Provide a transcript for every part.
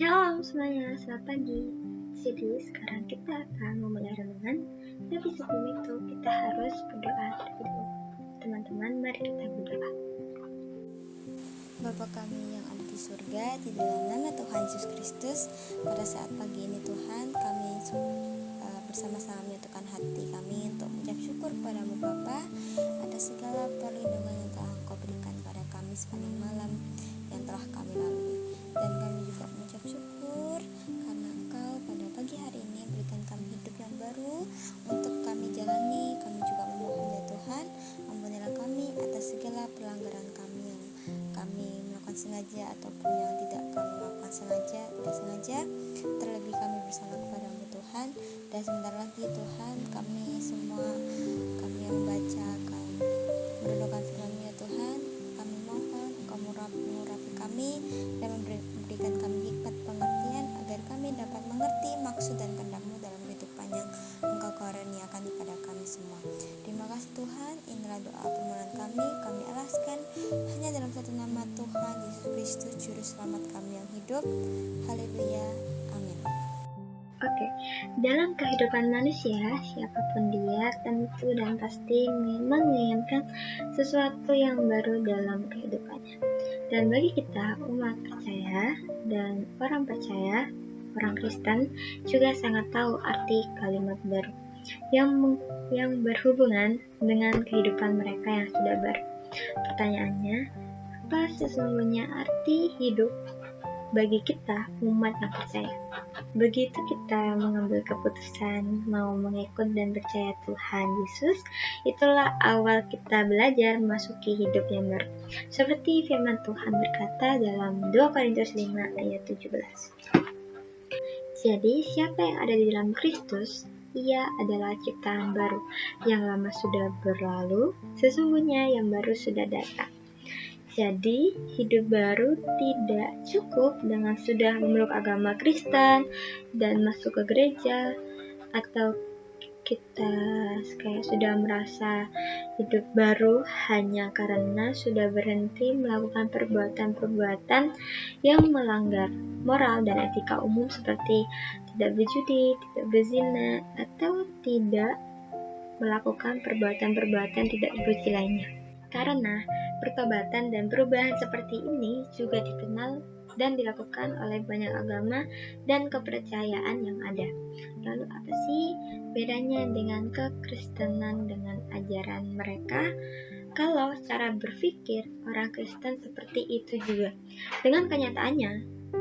Shalom semuanya, selamat pagi. Jadi sekarang kita akan memulai renungan. Tapi sebelum itu kita harus berdoa terlebih dahulu. Teman-teman, mari kita berdoa. Bapa kami yang ada di surga, di dalam nama Tuhan Yesus Kristus, pada saat pagi ini Tuhan, kami bersama-sama menyatukan hati kami untuk mengucap syukur padamu Bapa atas segala perlindungan yang telah Engkau berikan pada kami sepanjang malam yang telah kami lalui. Dan kami juga mengucap syukur karena Engkau pada pagi hari ini berikan kami hidup yang baru untuk kami jalani. Kami juga memohon ya Tuhan, ampunilah kami atas segala pelanggaran kami yang kami melakukan sengaja ataupun yang tidak kami lakukan tidak sengaja. Terlebih kami bersama kepadamu Tuhan. Dan sebentar lagi Tuhan, kami yang membaca akan merenungkan firman-Mu ya Tuhan. Kami mohon Engkau mengurapi kami dan memberikan kami hikmat pengertian agar kami dapat mengerti maksud dan kehendak-Mu dalam kehidupan yang Engkau karuniakan kepada kami semua. Terima kasih Tuhan, inilah doa permohonan kami alaskan hanya dalam satu nama Tuhan Yesus Kristus Juru Selamat kami yang hidup. Haleluya, amin. Oke, dalam kehidupan manusia, siapapun dia tentu dan pasti memang menginginkan sesuatu yang baru dalam kehidupannya. Dan bagi kita umat percaya dan orang percaya, orang Kristen juga sangat tahu arti kalimat baru yang berhubungan dengan kehidupan mereka yang sudah baru. Pertanyaannya, apa sesungguhnya arti hidup bagi kita umat yang percaya? Begitu kita mengambil keputusan mau mengikut dan percaya Tuhan Yesus, itulah awal kita belajar memasuki hidup yang baru. Seperti firman Tuhan berkata dalam 2 Korintus 5 ayat 17. Jadi siapa yang ada di dalam Kristus, ia adalah ciptaan baru. Yang lama sudah berlalu, sesungguhnya yang baru sudah datang. Jadi, hidup baru tidak cukup dengan sudah memeluk agama Kristen dan masuk ke gereja, atau kita kayak sudah merasa hidup baru hanya karena sudah berhenti melakukan perbuatan-perbuatan yang melanggar moral dan etika umum seperti tidak berjudi, tidak berzina, atau tidak melakukan perbuatan-perbuatan tidak suci lainnya. Karena pertobatan dan perubahan seperti ini juga dikenal dan dilakukan oleh banyak agama dan kepercayaan yang ada. Lalu apa sih bedanya dengan kekristenan dengan ajaran mereka? Kalau cara berpikir orang Kristen seperti itu juga. Dengan kenyataannya,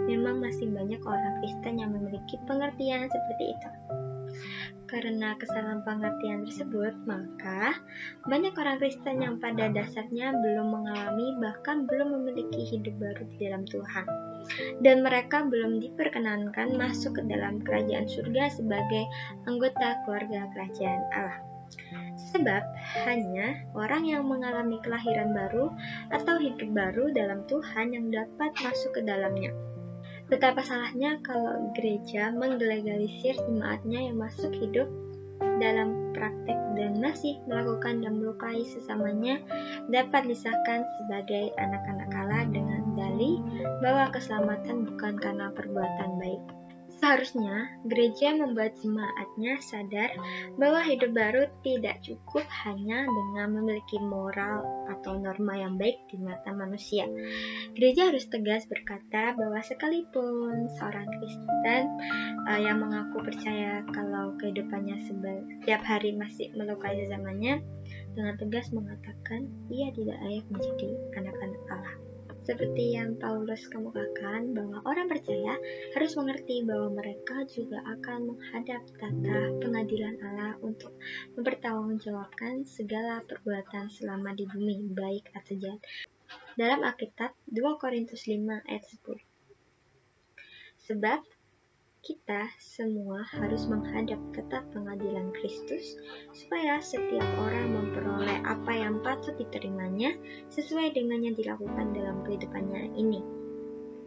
memang masih banyak orang Kristen yang memiliki pengertian seperti itu. Karena kesalahan pengertian tersebut, maka banyak orang Kristen yang pada dasarnya belum mengalami bahkan belum memiliki hidup baru di dalam Tuhan. Dan mereka belum diperkenankan masuk ke dalam kerajaan surga sebagai anggota keluarga kerajaan Allah. Sebab hanya orang yang mengalami kelahiran baru atau hidup baru dalam Tuhan yang dapat masuk ke dalamnya. Betapa salahnya kalau gereja menglegalisir jemaatnya yang masuk hidup dalam praktek dan masih melakukan dan melukai sesamanya dapat disahkan sebagai anak-anak Allah dengan dalih bahwa keselamatan bukan karena perbuatan baik. Seharusnya gereja membuat jemaatnya sadar bahwa hidup baru tidak cukup hanya dengan memiliki moral atau norma yang baik di mata manusia. Gereja harus tegas berkata bahwa sekalipun seorang Kristen yang mengaku percaya kalau kehidupannya setiap hari masih melukai sesamanya, dengan tegas mengatakan ia tidak layak menjadi anak-anak Allah. Seperti yang Paulus kemukakan bahwa orang percaya harus mengerti bahwa mereka juga akan menghadap tata pengadilan Allah untuk mempertanggungjawabkan segala perbuatan selama di bumi, baik atau jahat. Dalam Alkitab 2 Korintus 5 ayat 10. Sebab kita semua harus menghadap tata pengadilan Kristus supaya setiap orang memperoleh apa yang patut diterimanya sesuai dengan yang dilakukan dalam kehidupannya ini,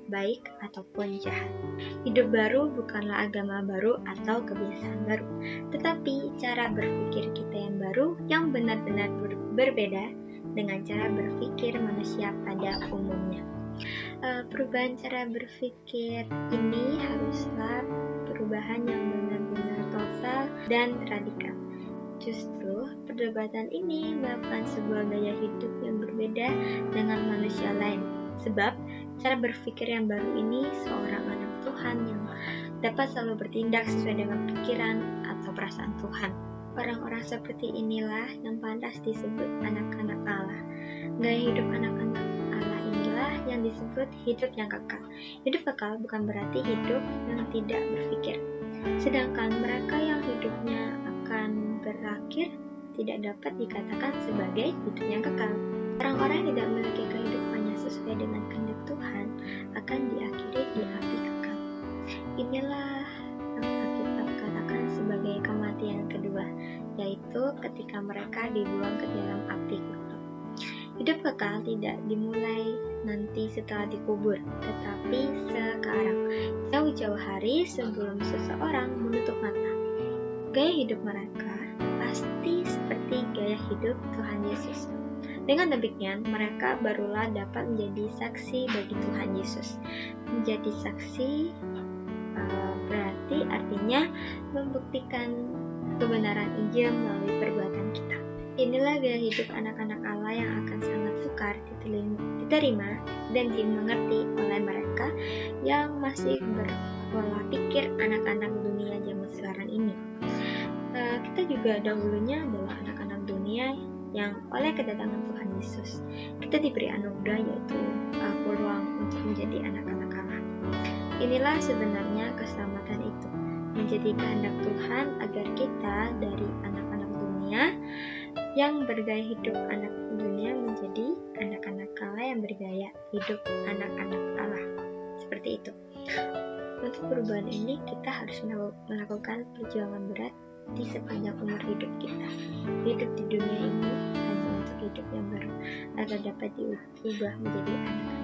baik ataupun jahat. Hidup baru bukanlah agama baru atau kebiasaan baru, tetapi cara berpikir kita yang baru yang benar-benar berbeda dengan cara berpikir manusia pada umumnya. Perubahan cara berpikir ini haruslah perubahan yang benar-benar total dan radikal. Justru, perdebatan ini melakukan sebuah gaya hidup yang berbeda dengan manusia lain. Sebab, cara berpikir yang baru ini seorang anak Tuhan yang dapat selalu bertindak sesuai dengan pikiran atau perasaan Tuhan. Orang-orang seperti inilah yang pantas disebut anak-anak Allah. Gaya hidup anak-anak Allah inilah yang disebut hidup yang kekal. Hidup kekal bukan berarti hidup yang tidak berpikir. Sedangkan mereka yang hidupnya akan berakhir tidak dapat dikatakan sebagai hidup yang kekal. Orang-orang yang tidak memiliki kehidupannya sesuai dengan kehendak Tuhan akan diakhiri di api kekal. Inilah yang Alkitab katakan sebagai kematian kedua, yaitu ketika mereka dibuang ke dalam api kekal. Hidup kekal tidak dimulai nanti setelah dikubur, tetapi sekarang, jauh-jauh hari sebelum seseorang menutup mata. Gaya hidup mereka pasti seperti gaya hidup Tuhan Yesus. Dengan demikian, mereka barulah dapat menjadi saksi bagi Tuhan Yesus. Menjadi saksi berarti artinya membuktikan kebenaran Injil melalui perbuatan kita. Inilah gaya hidup anak-anak Allah yang akan sangat sukar diterima dan dimengerti oleh mereka yang masih berpola pikir anak-anak dunia zaman sekarang ini. Kita juga dahulunya adalah anak-anak dunia yang oleh kedatangan Tuhan Yesus kita diberi anugerah, yaitu peluang untuk menjadi anak-anak Allah. Inilah sebenarnya keselamatan itu, menjadi kehendak Tuhan agar kita dari anak-anak dunia yang bergaya hidup anak dunia menjadi anak-anak Allah yang bergaya hidup anak-anak Allah. Seperti itu. Untuk perubahan ini kita harus melakukan perjuangan berat di sepanjang umur hidup kita. Hidup di dunia ini hanya untuk hidup yang baru agar dapat diubah menjadi anak